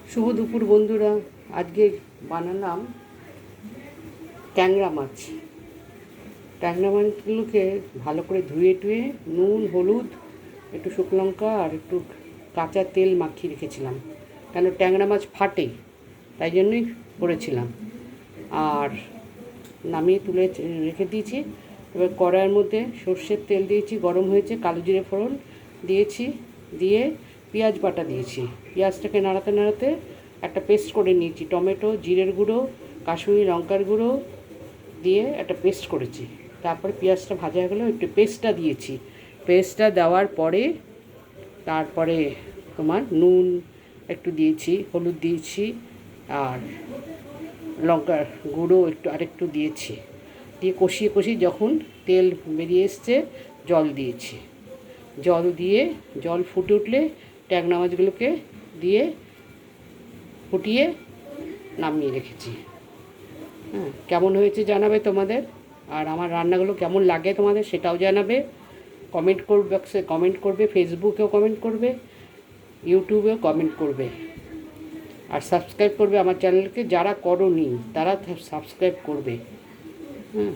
শুভ দুপুর বন্ধুরা। আজকে বানালাম ট্যাংরা মাছ। ট্যাংরা মাছগুলোকে ভালো করে ধুয়ে টুয়ে নুন, হলুদ, একটু শুকনো লঙ্কা আর একটু কাঁচা তেল মাখিয়ে রেখেছিলাম, কেন ট্যাংরা মাছ ফাটে, তাই জন্যই করেছিলাম। আর নামিয়ে তুলে রেখে দিয়েছি। এবার কড়াইয়ের মধ্যে সর্ষের তেল দিয়েছি, গরম হয়েছে, কালো জিরে ফোড়ন দিয়েছি, দিয়ে পেঁয়াজ বাটা দিয়েছি। পেঁয়াজটাকে নাড়াতে নাড়াতে একটা পেস্ট করে নিয়েছি, টমেটো, জিরের গুঁড়ো, কাশ্মীরি লঙ্কার গুঁড়ো দিয়ে একটা পেস্ট করেছি। তারপরে পেঁয়াজটা ভাজা হয়ে গেলো, একটু পেস্টটা দিয়েছি। পেস্টটা দেওয়ার পরে তারপরে তোমার নুন একটু দিয়েছি, হলুদ দিয়েছি, আর লঙ্কার গুঁড়ো আরেকটু দিয়েছি। দিয়ে কষিয়ে কষিয়ে যখন তেল বেরিয়ে এসছে, জল দিয়েছি। জল ফুটে উঠলে ট্যাংরা মাছগুলোকে দিয়ে ফুটিয়ে নামিয়ে রেখেছি। হ্যাঁ, কেমন হয়েছে জানাবে তোমাদের। আর আমার রান্নাগুলো কেমন লাগে তোমাদের সেটাও জানাবে। কমেন্ট বক্সে কমেন্ট করবে, ফেসবুকেও কমেন্ট করবে, ইউটিউবেও কমেন্ট করবে। আর সাবস্ক্রাইব করবে আমার চ্যানেলকে, যারা করোনি তারা সাবস্ক্রাইব করবে। হ্যাঁ।